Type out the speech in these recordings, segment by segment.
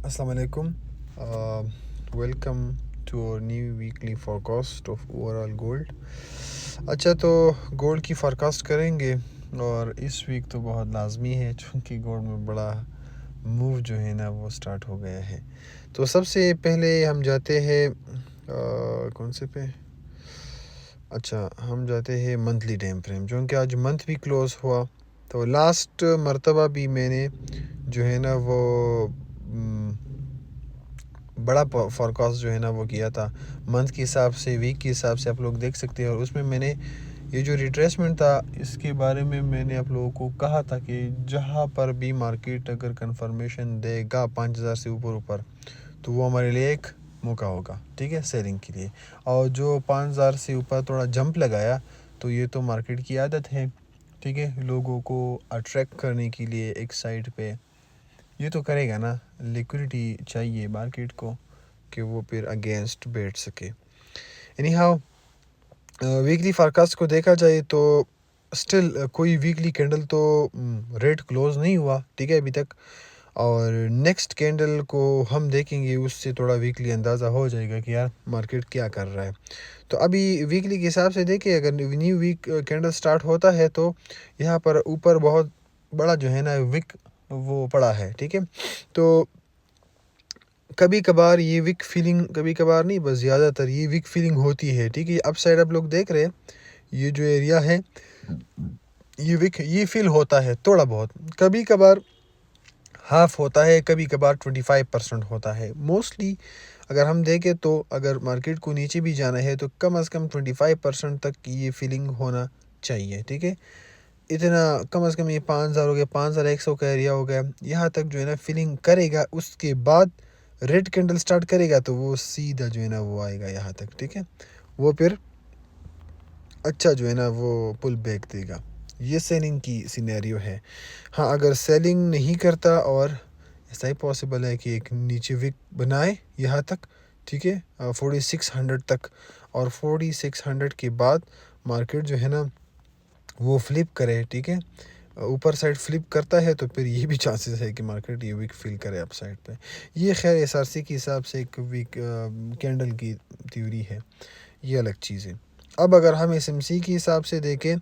Assalamu alaikum. Welcome to our new weekly forecast of overall gold. अच्छा, तो gold की forecast करेंगे और इस वीक तो बहुत लाजमी है क्योंकि गोल्ड में बड़ा मूव जो है ना वो स्टार्ट हो गया है। तो सबसे पहले हम जाते हैं कौन से पे अच्छा हम जाते हैं मंथली टाइम फ्रेम, जो कि आज मंथ भी क्लोज़ हुआ। तो लास्ट मर्तबा भी मैंने जो है ना वो बड़ा फोरकास्ट जो है ना वो किया था मंथ के हिसाब से, वीक के हिसाब से, आप लोग देख सकते हैं। और उसमें मैंने ये जो रिट्रेसमेंट था इसके बारे में मैंने आप लोगों को कहा था कि जहाँ पर भी मार्केट अगर कंफर्मेशन देगा 5000 से ऊपर तो वो हमारे लिए एक मौका होगा, ठीक है, सेलिंग के लिए। और जो 5000 से ऊपर थोड़ा जंप लगाया तो ये तो मार्केट की आदत है, ठीक है, लोगों को अट्रैक्ट करने के लिए एक साइड पे ये तो करेगा ना। लिक्विडिटी चाहिए मार्केट को कि वो फिर अगेंस्ट बैठ सके। एनी हाउ, वीकली फोरकास्ट को देखा जाए तो स्टिल कोई वीकली कैंडल तो रेट क्लोज नहीं हुआ, ठीक है, अभी तक। और नेक्स्ट कैंडल को हम देखेंगे, उससे थोड़ा वीकली अंदाज़ा हो जाएगा कि यार मार्केट क्या कर रहा है। तो अभी वीकली के हिसाब से देखिए, अगर न्यू वीक कैंडल स्टार्ट होता है तो यहाँ पर ऊपर बहुत बड़ा जो है ना विक वो पड़ा है, ठीक है। तो कभी कभार ये वीक फीलिंग, कभी कभार नहीं बस ज़्यादातर ये वीक फीलिंग होती है, ठीक है। अप साइड आप लोग देख रहे हैं, ये जो एरिया है ये वीक ये फील होता है थोड़ा बहुत। कभी कभार हाफ होता है, कभी कभार 25% होता है। मोस्टली अगर हम देखें तो अगर मार्केट को नीचे भी जाना है तो कम से कम 25% तक ये फीलिंग होना चाहिए, ठीक है। इतना कम से कम ये 5000 हो गया, 5100 का एरिया हो गया, यहाँ तक जो है ना फीलिंग करेगा। उसके बाद रेड कैंडल स्टार्ट करेगा तो वो सीधा जो है ना वो आएगा यहाँ तक, ठीक है। वो फिर अच्छा जो है ना वो पुल बैक देगा। ये सेलिंग की सिनेरियो है। हाँ, अगर सेलिंग नहीं करता और ऐसा ही पॉसिबल है कि एक नीचे विक बनाए यहाँ तक, ठीक है, 4600 तक। और 4600 के बाद मार्केट जो है ना वो फ्लिप करे, ठीक है, ऊपर साइड फ्लिप करता है तो फिर ये भी चांसेस है कि मार्केट ये वीक फील करे अप साइड पे। ये खैर एसआरसी के हिसाब से एक वीक कैंडल की थ्योरी है, ये अलग चीज़ है। अब अगर हम एसएमसी के हिसाब से देखें,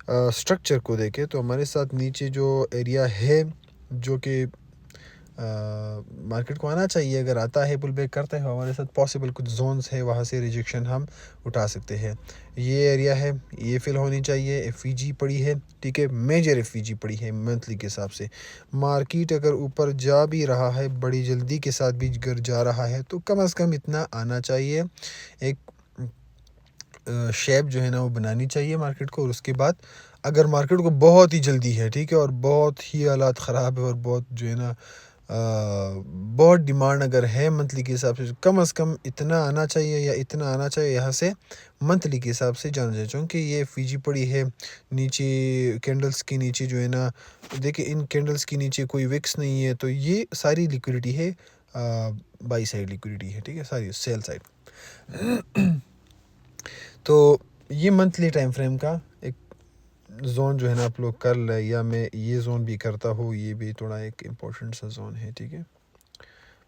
स्ट्रक्चर को देखें, तो हमारे साथ नीचे जो एरिया है जो कि मार्केट को आना चाहिए, अगर आता है पुल बैक करता है हमारे साथ पॉसिबल कुछ जोन्स है, वहाँ से रिजेक्शन हम उठा सकते हैं। ये एरिया है, ये फिल होनी चाहिए। एफईजी पड़ी है, ठीक है, मेजर एफईजी पड़ी है मंथली के हिसाब से। मार्केट अगर ऊपर जा भी रहा है बड़ी जल्दी के साथ भी अगर जा रहा है तो कम से कम इतना आना चाहिए, एक शेप जो है ना वो बनानी चाहिए मार्केट को। और उसके बाद अगर मार्केट को बहुत ही जल्दी है, ठीक है, और बहुत ही हालात ख़राब है और बहुत जो है ना बहुत डिमांड अगर है मंथली के हिसाब से, तो कम से कम इतना आना चाहिए या इतना आना चाहिए यहाँ से मंथली के हिसाब से जाना चाहिए। क्योंकि ये फीजी पड़ी है नीचे, कैंडल्स के नीचे जो है ना, देखिए इन कैंडल्स के नीचे कोई विक्स नहीं है, तो ये सारी लिक्विडिटी है, बाई साइड लिक्विडिटी है, ठीक है, सारी सेल साइड। तो ये मंथली टाइम फ्रेम का एक जोन जो है ना आप लोग कर ले, या मैं ये जोन भी करता हूँ, ये भी थोड़ा एक इम्पोर्टेंट सा जोन है, ठीक है।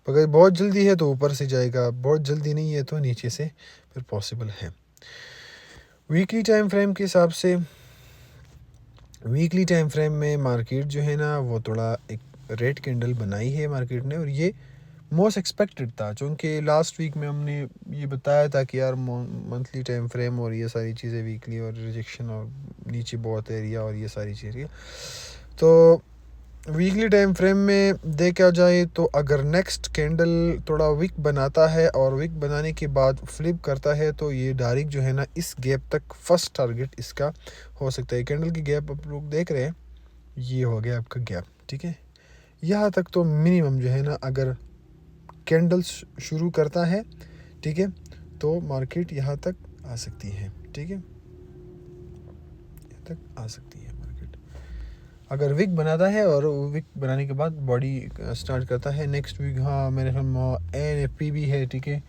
अगर बहुत जल्दी है तो ऊपर से जाएगा, बहुत जल्दी नहीं है तो नीचे से फिर पॉसिबल है। वीकली टाइम फ्रेम के हिसाब से, वीकली टाइम फ्रेम में मार्केट जो है ना वो थोड़ा एक रेड कैंडल बनाई है मार्केट ने, और ये मोस्ट एक्सपेक्टेड था। क्योंकि लास्ट वीक में हमने ये बताया था कि यार मंथली टाइम फ्रेम और ये सारी चीज़ें वीकली और रिजेक्शन और नीचे बहुत एरिया और ये सारी चीज़ें, तो वीकली टाइम फ्रेम में देखा जाए तो अगर नेक्स्ट कैंडल थोड़ा वीक बनाता है और वीक बनाने के बाद फ्लिप करता है तो ये डायरेक्ट जो है ना इस गैप तक फर्स्ट टारगेट इसका हो सकता है। कैंडल की गैप आप लोग देख रहे हैं, ये हो गया आपका गैप, ठीक है। यहाँ तक तो मिनिमम जो है ना अगर कैंडल शुरू करता है, ठीक है, तो मार्केट यहाँ तक आ सकती है, ठीक है, यहाँ तक आ सकती है मार्केट अगर विक बनाता है। और विक बनाने के बाद बॉडी स्टार्ट करता है नेक्स्ट वीक। हाँ, मेरे ख्याल में एनएफपी भी है, ठीक है,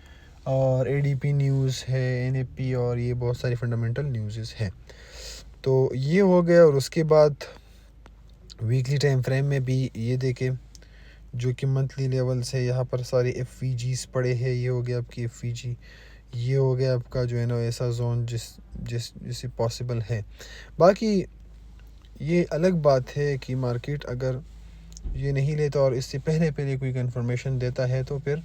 और एडीपी न्यूज़ है, एनएफपी, और ये बहुत सारी फंडामेंटल न्यूज़ है। तो ये हो गया। और उसके बाद वीकली टाइम फ्रेम में भी ये देखें, जो कि मंथली लेवल्स है। यहाँ पर सारे एफ पड़े हैं। ये हो गया आपकी एफ, ये हो गया आपका जो है ना ऐसा जोन जिसे पॉसिबल है। बाकी ये अलग बात है कि मार्केट अगर ये नहीं लेता और इससे पहले पहले कोई कंफर्मेशन देता है तो फिर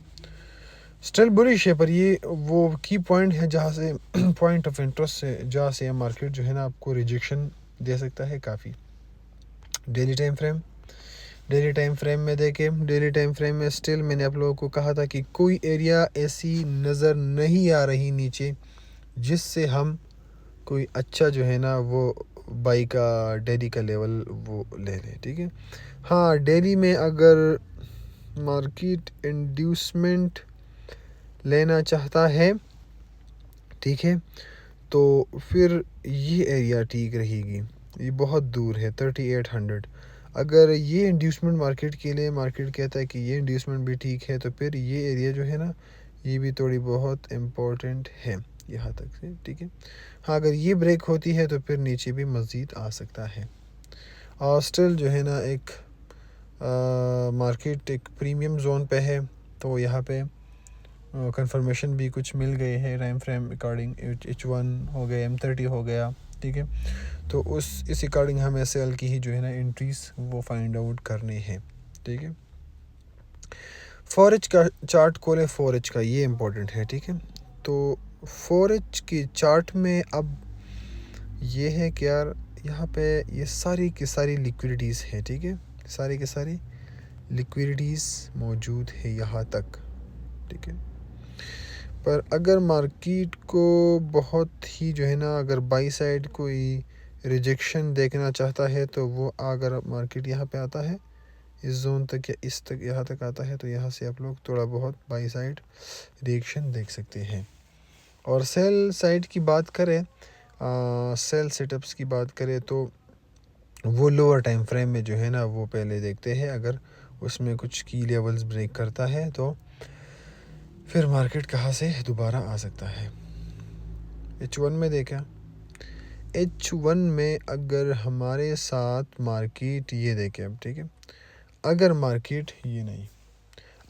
स्टिल बुलिश है। पर ये वो की पॉइंट है जहाँ से पॉइंट ऑफ इंटरेस्ट से जहाँ से मार्केट जो है ना आपको रिजेक्शन दे सकता है काफ़ी। डेली टाइम फ्रेम में देखें, डेली टाइम फ्रेम में स्टिल मैंने आप लोगों को कहा था कि कोई एरिया ऐसी नज़र नहीं आ रही नीचे जिससे हम कोई अच्छा जो है ना वो बाई का डेली का लेवल वो ले लें। ठीक है, हाँ डेली में अगर मार्केट इंड्यूसमेंट लेना चाहता है, ठीक है, तो फिर ये एरिया ठीक रहेगी। ये बहुत दूर है 3800। अगर ये इंड्यूसमेंट मार्केट के लिए मार्केट कहता है कि ये इंड्यूसमेंट भी ठीक है तो फिर ये एरिया जो है ना ये भी थोड़ी बहुत इम्पोर्टेंट है यहाँ तक से। ठीक है, हाँ अगर ये ब्रेक होती है तो फिर नीचे भी मज़ीद आ सकता है। और स्टिल जो है ना एक मार्केट एक प्रीमियम जोन पे है, तो यहाँ पे कंफर्मेशन भी कुछ मिल गए हैं टाइम फ्रेम अकॉर्डिंग। H1 हो गया, M30 हो गया। ठीक है, तो इस अकॉर्डिंग हमें सेल की ही जो है ना एंट्रीज वो फाइंड आउट करनी है। ठीक है, 4H का चार्ट खोले, 4H का ये इम्पोर्टेंट है। ठीक है, तो 4H की चार्ट में अब ये है कि यार यहाँ पे ये सारी की सारी लिक्विडिटीज़ है। ठीक है, सारी की सारी लिक्विडिटीज़ मौजूद है यहाँ तक। ठीक है, पर अगर मार्केट को बहुत ही जो है ना अगर बाई साइड कोई रिजेक्शन देखना चाहता है तो वो अगर मार्केट यहाँ पे आता है इस जोन तक या इस तक यहाँ तक आता है तो यहाँ से आप लोग थोड़ा बहुत बाई साइड रिएक्शन देख सकते हैं। और सेल साइड की बात करें, सेल सेटअप्स की बात करें तो वो लोअर टाइम फ्रेम में जो है ना वो पहले देखते हैं। अगर उसमें कुछ की लेवल्स ब्रेक करता है तो फिर मार्केट कहाँ से दोबारा आ सकता है। H1 में देखा, H1 में अगर हमारे साथ मार्केट ये देखें अब, ठीक है, अगर मार्केट ये नहीं,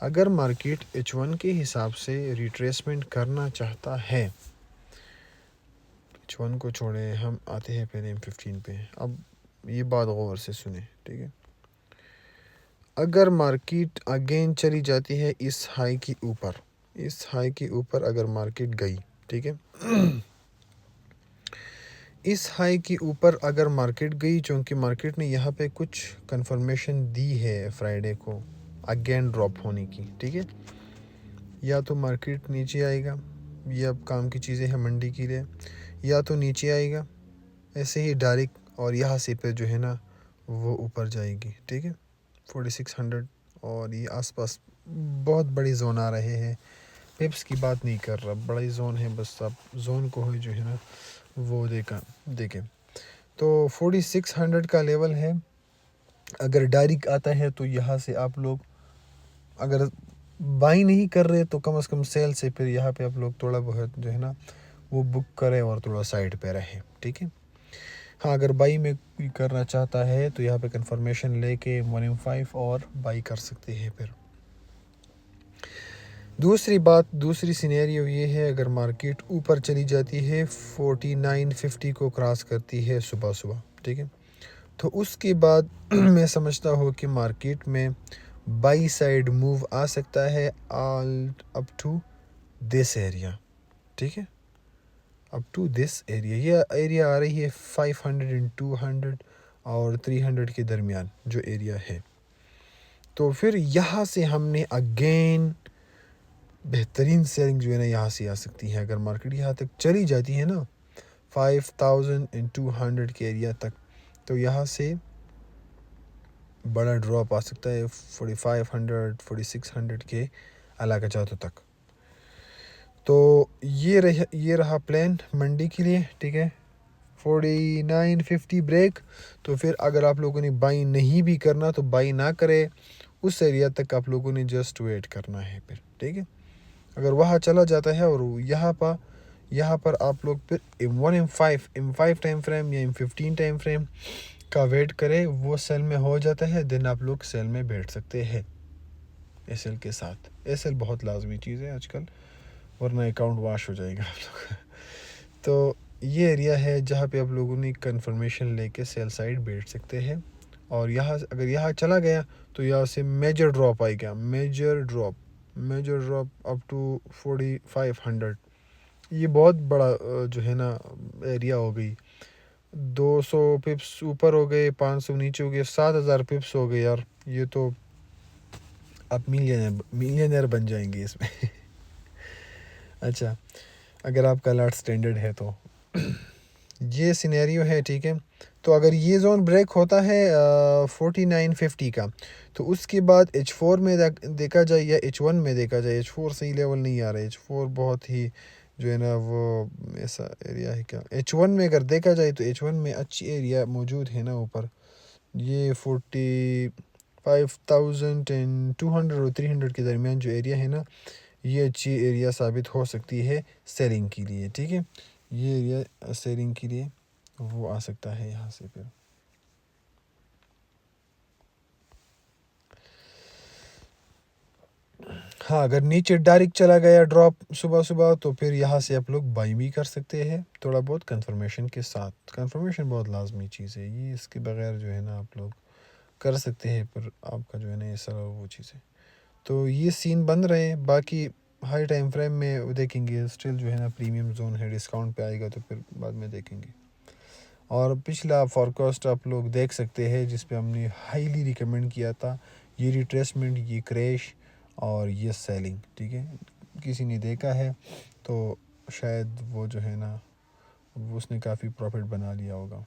अगर मार्केट H1 के हिसाब से रिट्रेसमेंट करना चाहता है, H1 को छोड़े हम आते हैं पहले M15 पे। अब ये बात गौर से सुने, ठीक है, अगर मार्केट अगेन चली जाती है इस हाई की ऊपर, इस हाई के ऊपर अगर मार्केट गई, ठीक है, इस हाई के ऊपर अगर मार्केट गई, चूँकि मार्केट ने यहाँ पे कुछ कंफर्मेशन दी है फ्राइडे को अगेन ड्रॉप होने की। ठीक है, या तो मार्केट नीचे आएगा, ये अब काम की चीज़ें हैं मंडी के लिए, या तो नीचे आएगा ऐसे ही डायरेक्ट और यहाँ से फिर जो है ना वो ऊपर जाएगी। ठीक है, 4600 और ये आसपास बहुत बड़ी जोन आ रहे हैं। पिप्स की बात नहीं कर रहा, बड़ी जोन है, बस आप जोन को ही जो है ना वो देखें। तो 4600 का लेवल है। अगर डायरेक्ट आता है तो यहाँ से आप लोग अगर बाई नहीं कर रहे तो कम से कम सेल से फिर यहाँ पे आप लोग थोड़ा बहुत जो है ना वो बुक करें और थोड़ा साइड पे रहे। ठीक है, हाँ अगर बाई में कोई करना चाहता है तो यहाँ पे कंफर्मेशन लेके 1M5 और बाई कर सकते हैं। फिर दूसरी सिनेरियो ये है, अगर मार्केट ऊपर चली जाती है 4950 को क्रॉस करती है सुबह, ठीक है, तो उसके बाद मैं समझता हूँ कि मार्केट में बाई साइड मूव आ सकता है all up to this area. ठीक है, अप टू दिस एरिया, ये एरिया आ रही है 500 200 और 300 के दरमियान जो एरिया है। तो फिर यहाँ से हमने अगेन बेहतरीन सेलिंग जो है ना यहाँ से आ सकती है। अगर मार्केट यहाँ तक चली जाती है ना 5200 के एरिया तक, तो यहाँ से बड़ा ड्रॉप आ सकता है 4500 4600 के इलाका जातों तक। तो ये रहा प्लान मंडी के लिए। ठीक है, 4950 ब्रेक। तो फिर अगर आप लोगों ने बाई नहीं भी करना तो बाई ना करे, उस एरिया तक आप लोगों ने जस्ट वेट करना है फिर। ठीक है, अगर वहाँ चला जाता है और यहाँ पर आप लोग फिर M5 टाइम फ्रेम या M15 टाइम फ्रेम का वेट करें, वो सेल में हो जाता है, देन आप लोग सेल में बैठ सकते हैं। एसएल के साथ। एसएल बहुत लाजमी चीज़ है आजकल, वरना अकाउंट वाश हो जाएगा आप लोग तो ये एरिया है जहाँ पे आप लोगों ने कंफर्मेशन लेके सेल साइड बैठ सकते हैं। और यहाँ अगर यहाँ चला गया तो यहाँ से मेजर ड्रॉप आएगा, मेजर ड्रॉप अप टू 4500। ये बहुत बड़ा जो है ना एरिया हो गई। 200 पिप्स ऊपर हो गए, 500 नीचे हो गए, 7000 पिप्स हो गए यार। ये तो आप मिलियनर बन जाएंगे इसमें अच्छा, अगर आपका लाट स्टैंडर्ड है तो ये सिनेरियो है, ठीक है। तो अगर ये जोन ब्रेक होता है 4950 का, तो उसके बाद H4 में देखा जाए या H1 में देखा जाए। H4 सही लेवल नहीं आ रहा है, H4 बहुत ही जो है ना वो ऐसा एरिया है क्या। H1 में अगर देखा जाए तो H1 में अच्छी एरिया मौजूद है ना ऊपर। ये 45,200 और 300 के दरमियान जो एरिया है ना, ये अच्छी एरिया साबित हो सकती है सेलिंग के लिए, ठीक है। ये एरिया सेलिंग के लिए वो आ सकता है यहाँ से। फिर हाँ, अगर नीचे डायरेक्ट चला गया ड्रॉप सुबह सुबह, तो फिर यहाँ से आप लोग बाई भी कर सकते हैं थोड़ा बहुत कंफर्मेशन के साथ। कंफर्मेशन बहुत लाजमी चीज़ है ये, इसके बगैर जो है ना आप लोग कर सकते हैं, पर आपका जो है ना ये सारा वो चीज़ें। तो ये सीन बन रहे हैं। बाकी हाई टाइम फ्रेम में देखेंगे, स्टिल जो है ना प्रीमियम जोन है, डिस्काउंट पे आएगा तो फिर बाद में देखेंगे। और पिछला फॉरकास्ट आप लोग देख सकते हैं जिस पे हमने हाईली रिकमेंड किया था, ये रिट्रेसमेंट, ये क्रैश और ये सेलिंग, ठीक है। किसी ने देखा है तो शायद वो जो है ना उसने काफ़ी प्रॉफिट बना लिया होगा।